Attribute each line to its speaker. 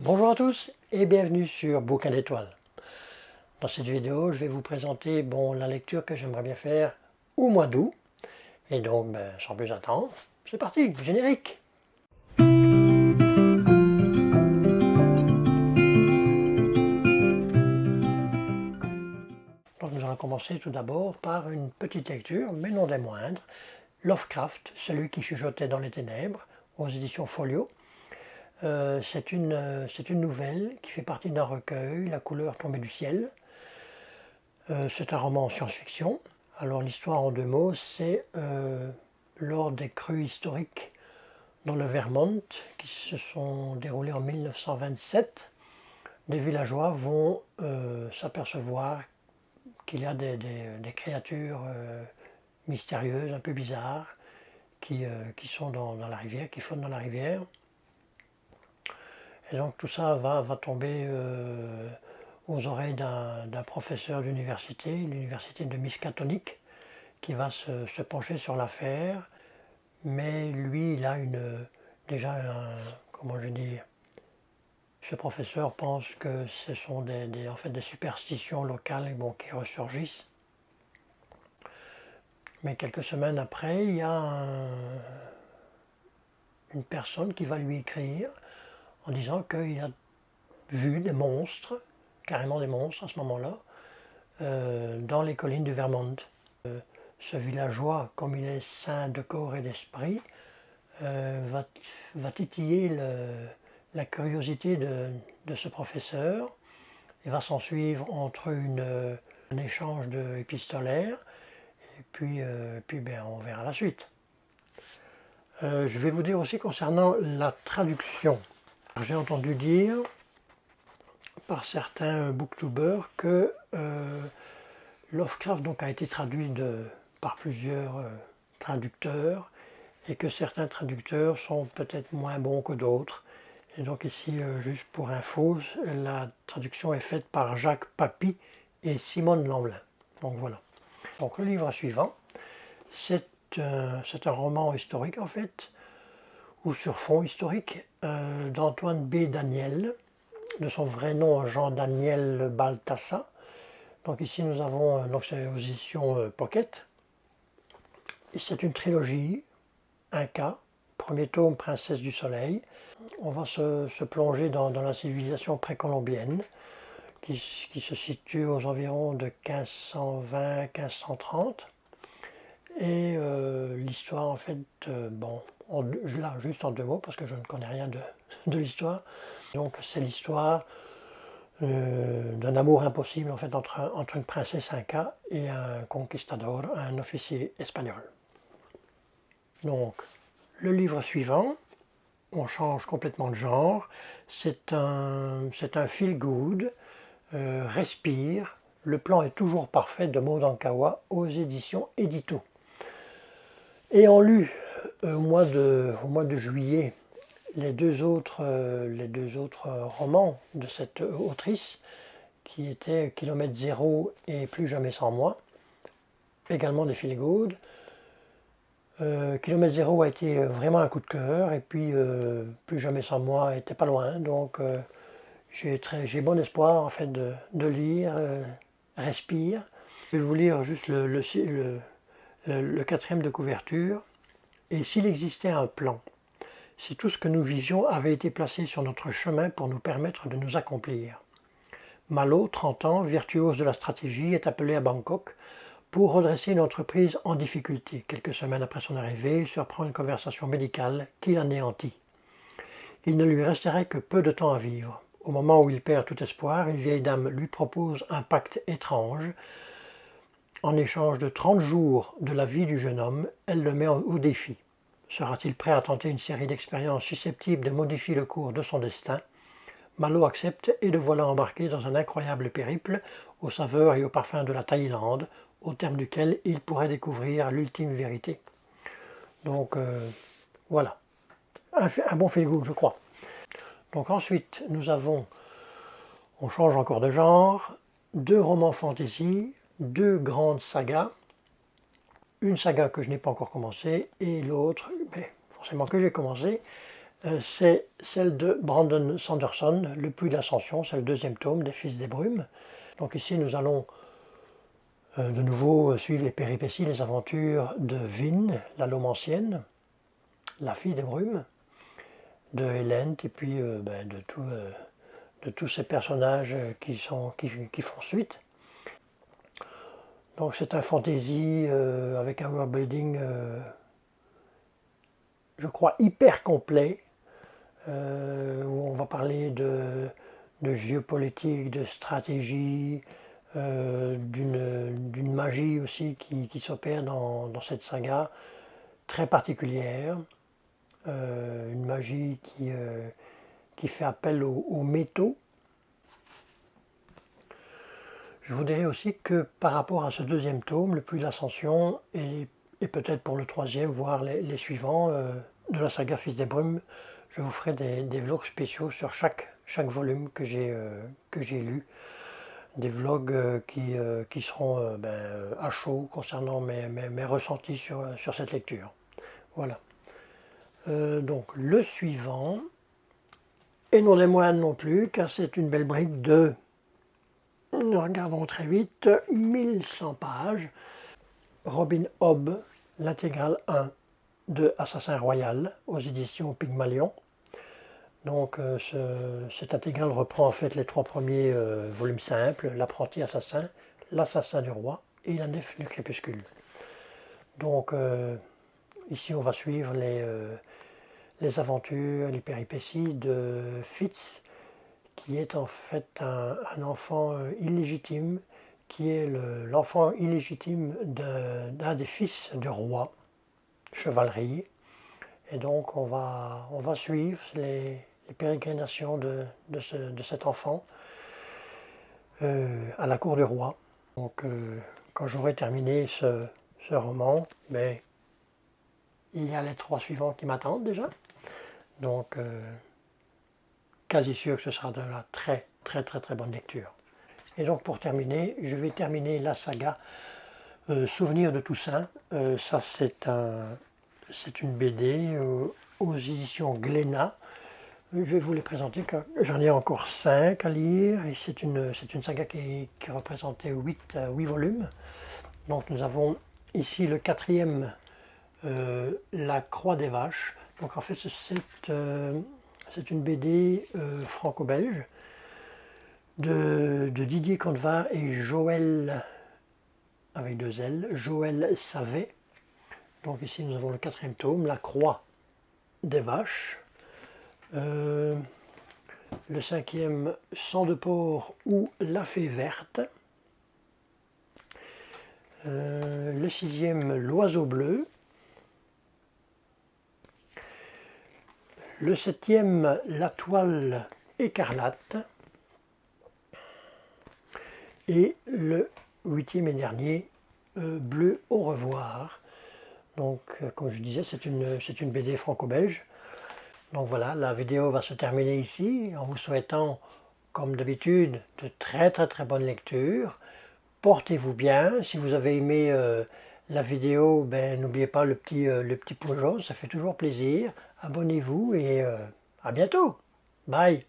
Speaker 1: Bonjour à tous et bienvenue sur Bouquin d'étoiles. Dans cette vidéo, je vais vous présenter la lecture que j'aimerais bien faire au mois d'août. Et donc, sans plus attendre, c'est parti, générique. Donc nous allons commencer tout d'abord par une petite lecture, mais non des moindres, Lovecraft, celui qui chuchotait dans les ténèbres, aux éditions Folio. C'est une nouvelle qui fait partie d'un recueil, La couleur tombée du ciel. C'est un roman en science-fiction. Alors l'histoire en deux mots, c'est lors des crues historiques dans le Vermont qui se sont déroulées en 1927, des villageois vont s'apercevoir qu'il y a des créatures mystérieuses, un peu bizarres, qui sont dans la rivière, qui flottent dans la rivière. Et donc tout ça va tomber aux oreilles d'un professeur d'université, l'université de Miskatonic, qui va se pencher sur l'affaire, mais lui, il a déjà comment je dis, ce professeur pense que ce sont en fait des superstitions locales qui ressurgissent. Mais quelques semaines après, il y a une personne qui va lui écrire en disant qu'il a vu des monstres, carrément des monstres à ce moment-là, dans les collines du Vermont. Ce villageois, comme il est sain de corps et d'esprit, va titiller la curiosité de ce professeur. Il va s'en suivre entre un échange épistolaire et puis on verra la suite. Je vais vous dire aussi concernant la traduction. J'ai entendu dire par certains booktubers que Lovecraft a été traduit par plusieurs traducteurs et que certains traducteurs sont peut-être moins bons que d'autres. Et donc ici, juste pour info, la traduction est faite par Jacques Papy et Simone Lamblin. Donc voilà. Donc le livre suivant, c'est un roman historique en fait, ou sur fond historique, d'Antoine B. Daniel, de son vrai nom Jean-Daniel Baltassa. Donc ici nous avons, c'est aux éditions Pocket. C'est une trilogie, un cas, premier tome Princesse du Soleil. On va se plonger dans la civilisation précolombienne qui se situe aux environs de 1520-1530. Et l'histoire, en fait, là, juste en deux mots, parce que je ne connais rien de l'histoire. Donc, c'est l'histoire d'un amour impossible, en fait, entre une princesse inca et un conquistador, un officier espagnol. Donc, le livre suivant, on change complètement de genre, c'est un feel good, respire, le plan est toujours parfait de Maud Ankawa aux éditions Édito. Ayant lu au mois de juillet les deux autres romans de cette autrice, qui étaient Kilomètre Zéro et Plus jamais sans moi, également des feel good. Kilomètre Zéro a été vraiment un coup de cœur, et puis Plus jamais sans moi était pas loin, donc j'ai bon espoir en fait de lire Respire. Je vais vous lire juste le quatrième de couverture. Et s'il existait un plan, si tout ce que nous vivions avait été placé sur notre chemin pour nous permettre de nous accomplir. Malo, 30 ans, virtuose de la stratégie, est appelé à Bangkok pour redresser une entreprise en difficulté. Quelques semaines après son arrivée, il surprend une conversation médicale qui l'anéantit. Il ne lui resterait que peu de temps à vivre. Au moment où il perd tout espoir, une vieille dame lui propose un pacte étrange. En échange de 30 jours de la vie du jeune homme, elle le met au défi. Sera-t-il prêt à tenter une série d'expériences susceptibles de modifier le cours de son destin? Malo accepte et le voilà embarqué dans un incroyable périple aux saveurs et aux parfums de la Thaïlande, au terme duquel il pourrait découvrir l'ultime vérité. Donc voilà, un bon feel-good, je crois. Donc ensuite, on change encore de genre, deux romans fantasy, deux grandes sagas, une saga que je n'ai pas encore commencée et l'autre, forcément que j'ai commencé, c'est celle de Brandon Sanderson, Le Puits d'Ascension, c'est le deuxième tome des Fils des Brumes. Donc ici nous allons de nouveau suivre les péripéties, les aventures de Vin, la Lomancienne, la fille des brumes, de Hélène et puis de tous ces personnages qui font suite. Donc c'est un fantasy avec un world building, je crois, hyper complet, où on va parler de géopolitique, de stratégie, d'une magie aussi qui s'opère dans cette saga très particulière, une magie qui fait appel aux métaux. Je vous dirais aussi que par rapport à ce deuxième tome, Le Puits de l'Ascension, et peut-être pour le troisième, voire les suivants de la saga Fils des Brumes, je vous ferai des vlogs spéciaux sur chaque volume que j'ai lu. Des vlogs qui seront à chaud concernant mes ressentis sur cette lecture. Voilà. Donc le suivant, et non des moindres non plus, car c'est une belle brique de, nous regardons très vite, 1100 pages. Robin Hobb, l'intégrale 1 de Assassin Royal, aux éditions Pygmalion. Donc cette intégrale reprend en fait les trois premiers volumes simples, l'apprenti assassin, l'assassin du roi et la nef du crépuscule. Donc ici on va suivre les aventures, les péripéties de Fitz, qui est en fait un enfant illégitime, qui est l'enfant illégitime d'un des fils du roi, chevalerie. Et donc on va suivre les pérégrinations de cet enfant à la cour du roi. Donc quand j'aurai terminé ce roman, il y a les trois suivants qui m'attendent déjà. Donc quasi sûr que ce sera de la très bonne lecture. Et donc pour terminer, je vais terminer la saga Souvenir de Toussaint. Ça c'est une BD aux éditions Glénat. Je vais vous les présenter car j'en ai encore 5 à lire et c'est une saga qui représentait 8 volumes. Donc nous avons ici le quatrième, La Croix des Vaches. Donc en fait c'est une BD franco-belge de Didier Contevar et Joël, avec deux L, Joël Savet. Donc ici nous avons le quatrième tome, La Croix des Vaches. Le cinquième, Sang de porc ou La Fée verte. Le sixième, L'Oiseau bleu. Le septième, La Toile écarlate. Et le huitième et dernier, Bleu au revoir. Donc comme je disais, c'est une BD franco-belge. Donc voilà, la vidéo va se terminer ici en vous souhaitant, comme d'habitude, de très bonnes lectures. Portez-vous bien. Si vous avez aimé la vidéo, n'oubliez pas le petit pouce jaune, ça fait toujours plaisir. Abonnez-vous et à bientôt. Bye.